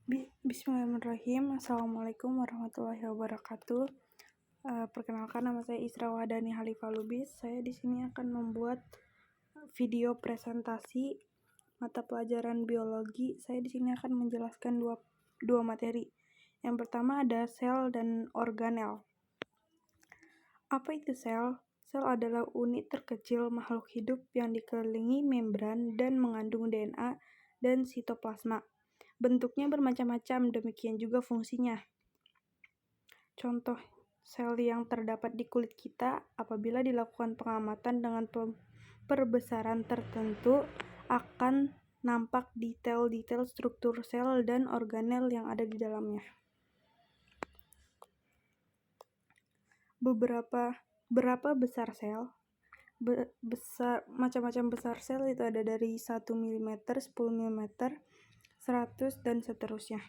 Bismillahirrahmanirrahim. Assalamualaikum warahmatullahi wabarakatuh. Perkenalkan, nama saya Isra Wahdani Halifah Lubis. Saya di sini akan membuat video presentasi mata pelajaran biologi. Saya di sini akan menjelaskan dua materi. Yang pertama ada sel dan organel. Apa itu sel? Sel adalah unit terkecil makhluk hidup yang dikelilingi membran dan mengandung DNA dan sitoplasma. Bentuknya bermacam-macam, demikian juga fungsinya. Contoh sel yang terdapat di kulit kita, apabila dilakukan pengamatan dengan perbesaran tertentu, akan nampak detail-detail struktur sel dan organel yang ada di dalamnya. Berapa besar sel? Macam-macam besar sel itu ada dari 1 mm, 10 mm, 100 dan seterusnya.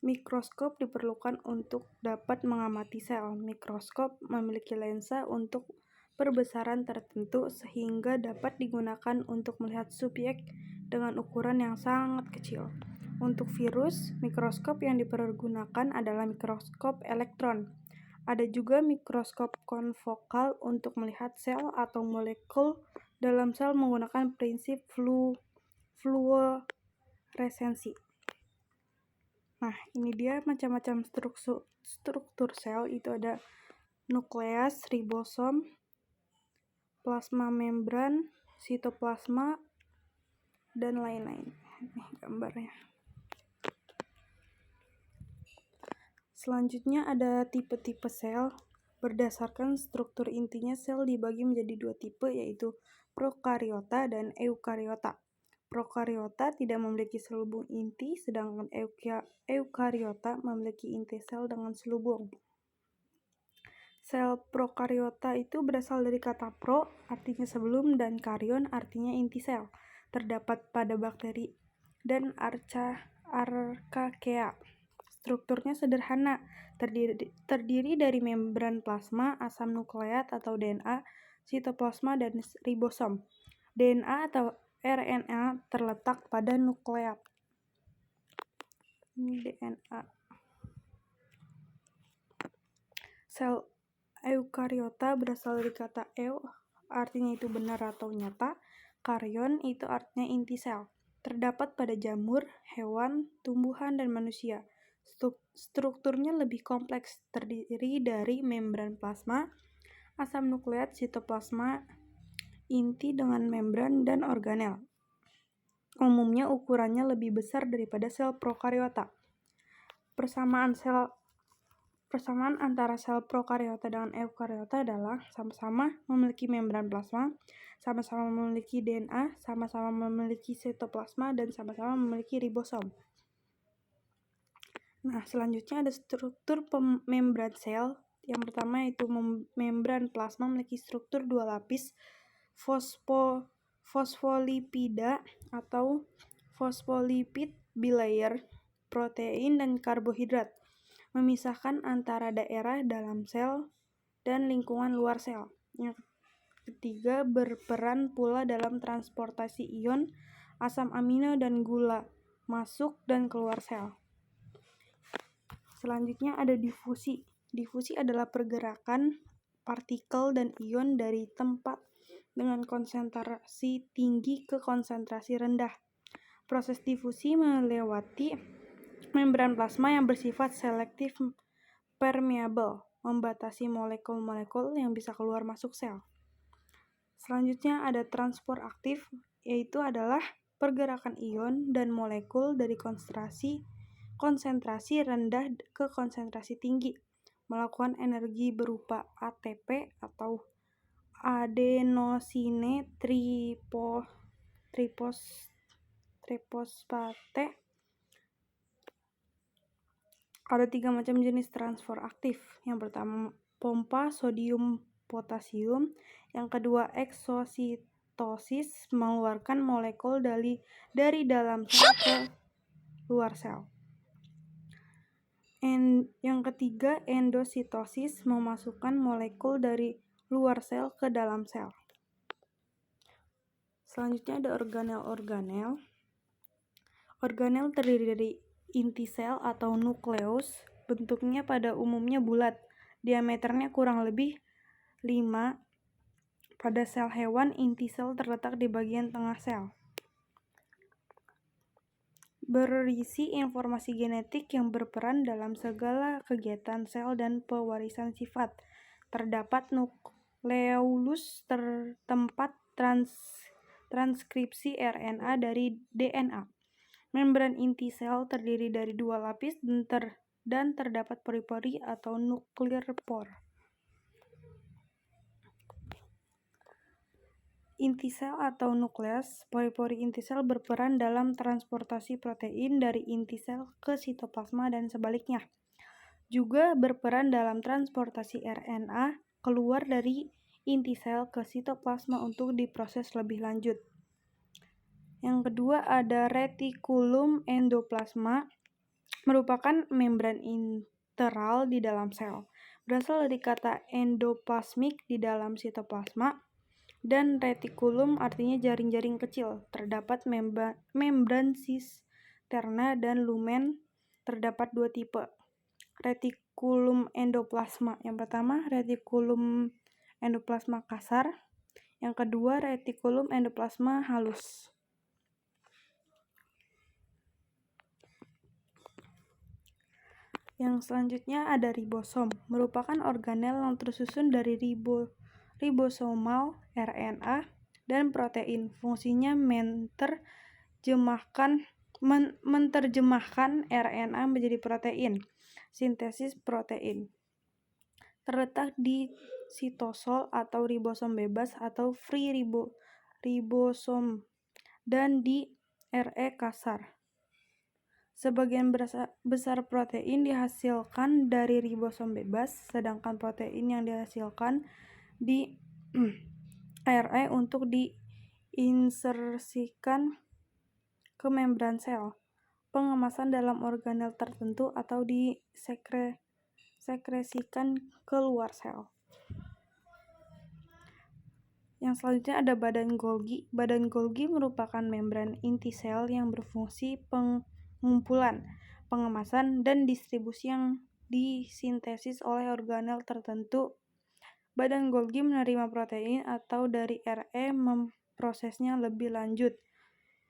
Mikroskop diperlukan untuk dapat mengamati sel. Mikroskop memiliki lensa untuk perbesaran tertentu sehingga dapat digunakan untuk melihat subjek dengan ukuran yang sangat kecil. Untuk virus, mikroskop yang dipergunakan adalah mikroskop elektron. Ada juga mikroskop konfokal untuk melihat sel atau molekul dalam sel menggunakan prinsip fluoresensi. Nah, ini dia macam-macam struktur sel. Itu ada nukleus, ribosom, plasma membran, sitoplasma, dan lain-lain. Ini gambarnya. Selanjutnya ada tipe-tipe sel. Berdasarkan struktur intinya, sel dibagi menjadi dua tipe, yaitu prokariota dan eukariota. Prokariota tidak memiliki selubung inti, sedangkan eukariota memiliki inti sel dengan selubung. Sel prokariota itu berasal dari kata pro, artinya sebelum, dan karion, artinya inti sel. Terdapat pada bakteri dan Archaea. Strukturnya sederhana, terdiri dari membran plasma, asam nukleat atau DNA, sitoplasma, dan ribosom. DNA atau RNA terletak pada nukleat. Ini DNA. Sel eukariota berasal dari kata eu, artinya itu benar atau nyata. Karion itu artinya inti sel. Terdapat pada jamur, hewan, tumbuhan, dan manusia. Strukturnya lebih kompleks, terdiri dari membran plasma, asam nukleat, sitoplasma, inti dengan membran, dan organel. Umumnya ukurannya lebih besar daripada sel prokariota. Persamaan antara sel prokariota dengan eukariota adalah sama-sama memiliki membran plasma, sama-sama memiliki DNA, sama-sama memiliki sitoplasma, dan sama-sama memiliki ribosom. Nah, selanjutnya ada struktur membran sel. Yang pertama yaitu membran plasma memiliki struktur dua lapis fosfolipida atau fosfolipid bilayer, protein dan karbohidrat, memisahkan antara daerah dalam sel dan lingkungan luar sel. Yang ketiga, berperan pula dalam transportasi ion, asam amino, dan gula masuk dan keluar sel. Selanjutnya ada difusi. Difusi adalah pergerakan partikel dan ion dari tempat dengan konsentrasi tinggi ke konsentrasi rendah. Proses difusi melewati membran plasma yang bersifat selektif permeable, membatasi molekul-molekul yang bisa keluar masuk sel. Selanjutnya ada transport aktif, yaitu adalah pergerakan ion dan molekul dari konsentrasi rendah ke konsentrasi tinggi, melakukan energi berupa ATP atau adenosine triphosphate. Ada 3 macam jenis transport aktif. Yang pertama pompa sodium potasium, yang kedua eksositosis, mengeluarkan molekul dari dalam sel ke luar sel. Yang ketiga endositosis, memasukkan molekul dari luar sel ke dalam sel. Selanjutnya ada organel-organel. Organel terdiri dari inti sel atau nukleus, bentuknya pada umumnya bulat, diameternya kurang lebih 5. Pada sel hewan, inti sel terletak di bagian tengah sel. Berisi informasi genetik yang berperan dalam segala kegiatan sel dan pewarisan sifat. Terdapat nukleolus tempat transkripsi RNA dari DNA. Membran inti sel terdiri dari 2 lapis dan terdapat pori-pori atau nuklir por. Inti sel atau nukleus, pori-pori inti sel berperan dalam transportasi protein dari inti sel ke sitoplasma dan sebaliknya. Juga berperan dalam transportasi RNA keluar dari inti sel ke sitoplasma untuk diproses lebih lanjut. Yang kedua ada retikulum endoplasma, merupakan membran interal di dalam sel. Berasal dari kata endoplasmik di dalam sitoplasma, dan retikulum artinya jaring-jaring kecil. Terdapat membran sisterna dan lumen. Terdapat 2 tipe retikulum endoplasma. Yang pertama, retikulum endoplasma kasar. Yang kedua, retikulum endoplasma halus. Yang selanjutnya ada ribosom, merupakan organel yang tersusun dari ribosomal RNA dan protein. Fungsinya menerjemahkan RNA menjadi protein, sintesis protein. Terletak di sitosol atau ribosom bebas atau free ribosom dan di RE kasar. Sebagian besar protein dihasilkan dari ribosom bebas, sedangkan protein yang dihasilkan di RE untuk diinsersikan ke membran sel, pengemasan dalam organel tertentu, atau disekresikan keluar sel. Yang selanjutnya ada badan Golgi. Badan Golgi merupakan membran inti sel yang berfungsi pengumpulan, pengemasan, dan distribusi yang disintesis oleh organel tertentu. Badan Golgi menerima protein atau dari RE memprosesnya lebih lanjut.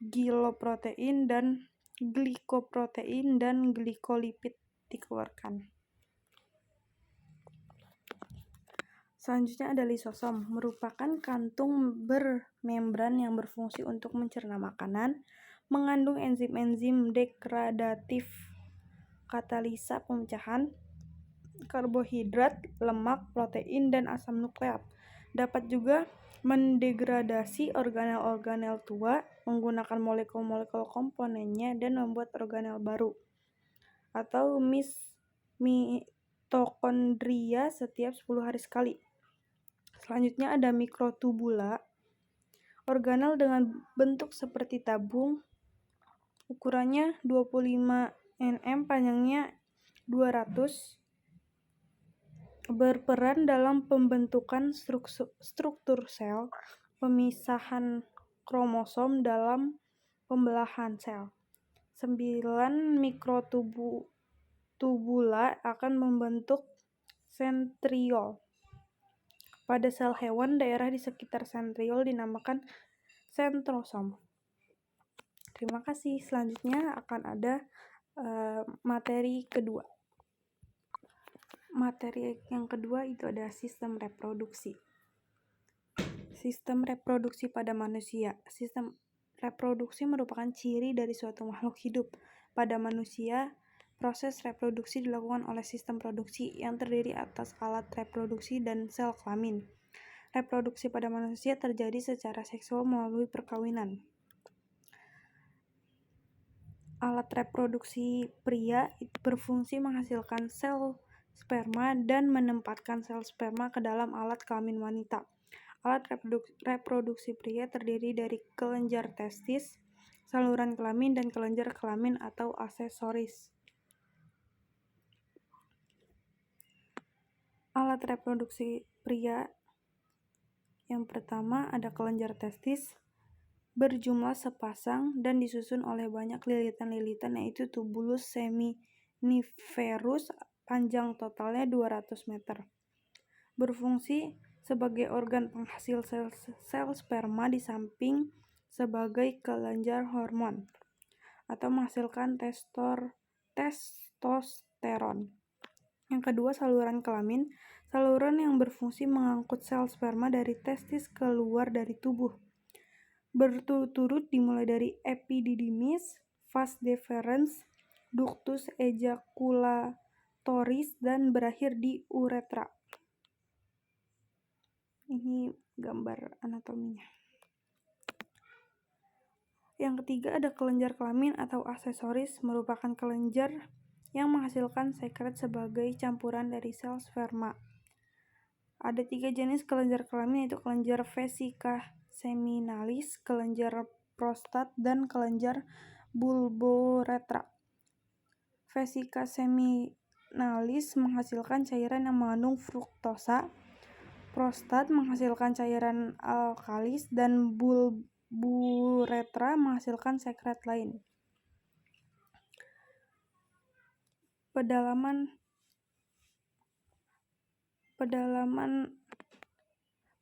Giloprotein dan glikoprotein dan glikolipid dikeluarkan. Selanjutnya ada lisosom, merupakan kantung bermembran yang berfungsi untuk mencerna makanan, mengandung enzim-enzim degradatif, katalisa pemecahan, karbohidrat, lemak, protein, dan asam nukleat. Dapat juga mendegradasi organel-organel tua, menggunakan molekul-molekul komponennya, dan membuat organel baru atau mitokondria setiap 10 hari sekali. Selanjutnya ada mikrotubula, organel dengan bentuk seperti tabung, ukurannya 25 nm, panjangnya 200, berperan dalam pembentukan struktur sel, pemisahan kromosom dalam pembelahan sel. 9 mikrotubula akan membentuk sentriol. Pada sel hewan, daerah di sekitar sentriol dinamakan sentrosom. Terima kasih. Selanjutnya akan ada materi kedua. Materi yang kedua itu ada sistem reproduksi. Sistem reproduksi pada manusia. Sistem reproduksi merupakan ciri dari suatu makhluk hidup. Pada manusia, proses reproduksi dilakukan oleh sistem produksi yang terdiri atas alat reproduksi dan sel kelamin. Reproduksi pada manusia terjadi secara seksual melalui perkawinan. Alat reproduksi pria berfungsi menghasilkan sel sperma dan menempatkan sel sperma ke dalam alat kelamin wanita. Alat reproduksi pria terdiri dari kelenjar testis, saluran kelamin, dan kelenjar kelamin atau aksesoris. Alat reproduksi pria yang pertama ada kelenjar testis. berjumlah sepasang dan disusun oleh banyak lilitan-lilitan, yaitu tubulus seminiferus, panjang totalnya 200 meter. Berfungsi sebagai organ penghasil sel sperma di samping sebagai kelenjar hormon atau menghasilkan testosteron. Yang kedua, saluran kelamin. Saluran yang berfungsi mengangkut sel sperma dari testis keluar dari tubuh. Berturut-turut dimulai dari epididymis, vas deferens, ductus ejaculatoris, dan berakhir di uretra. Ini gambar anatominya. Yang ketiga ada kelenjar kelamin atau aksesoris, merupakan kelenjar yang menghasilkan sekret sebagai campuran dari sel sperma. Ada 3 jenis kelenjar kelamin, yaitu kelenjar vesica seminalis, kelenjar prostat, dan kelenjar bulboretra. Vesica seminalis menghasilkan cairan yang mengandung fruktosa, prostat menghasilkan cairan alkalis, dan bulboretra menghasilkan sekret lain. Pedalaman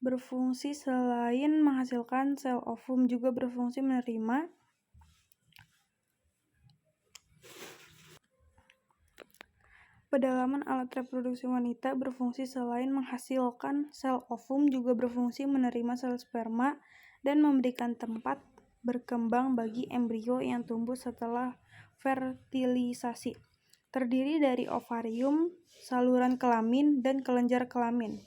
berfungsi selain menghasilkan sel ovum juga berfungsi menerima Pedalaman alat reproduksi wanita berfungsi selain menghasilkan sel ovum juga berfungsi menerima sel sperma dan memberikan tempat berkembang bagi embrio yang tumbuh setelah fertilisasi. Terdiri dari ovarium, saluran kelamin, dan kelenjar kelamin.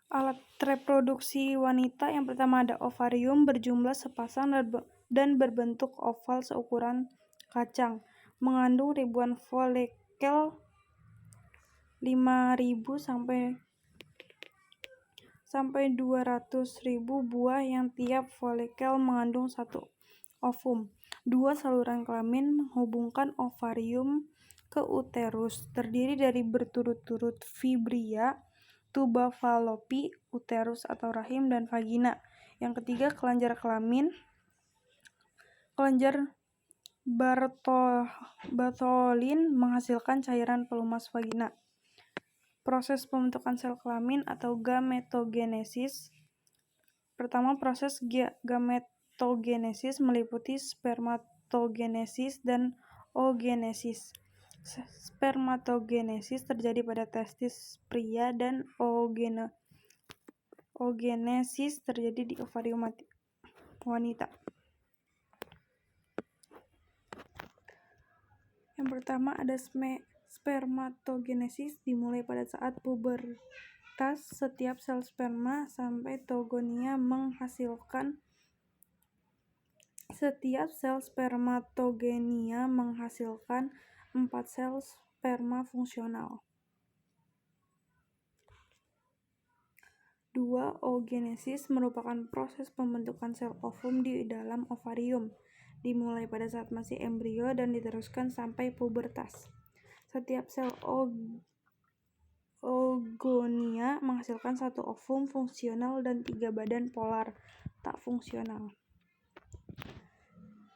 Alat reproduksi wanita yang pertama ada ovarium, berjumlah sepasang dan berbentuk oval seukuran kacang, mengandung ribuan folikel 5.000 sampai 200.000 buah yang tiap folikel mengandung 1 ovum. 2 saluran kelamin menghubungkan ovarium ke uterus, terdiri dari berturut-turut fibria, tuba fallopi, uterus atau rahim, dan vagina. Yang ketiga, kelenjar kelamin. Kelenjar Bartholin menghasilkan cairan pelumas vagina. Proses pembentukan sel kelamin atau gametogenesis. Pertama, proses gametogenesis meliputi spermatogenesis dan oogenesis. Spermatogenesis terjadi pada testis pria dan oogenesis terjadi di ovarium wanita. Yang pertama ada spermatogenesis, dimulai pada saat pubertas. Setiap sel sperma sampai togonia menghasilkan 4 sel sperma fungsional. 2. Oogenesis merupakan proses pembentukan sel ovum di dalam ovarium, dimulai pada saat masih embrio dan diteruskan sampai pubertas. Setiap sel oogonia menghasilkan 1 ovum fungsional dan 3 badan polar tak fungsional.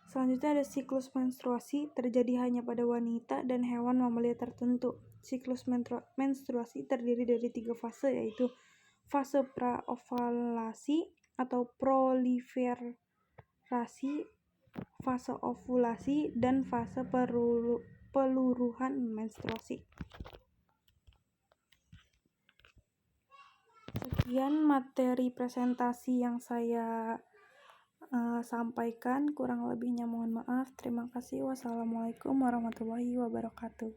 Selanjutnya ada siklus menstruasi, terjadi hanya pada wanita dan hewan mamalia tertentu. Siklus menstruasi terdiri dari 3 fase, yaitu fase praovalasi atau proliferasi, fase ovulasi, dan fase peluruhan menstruasi. Sekian materi presentasi yang saya sampaikan, kurang lebihnya mohon maaf. Terima kasih. Wassalamualaikum warahmatullahi wabarakatuh.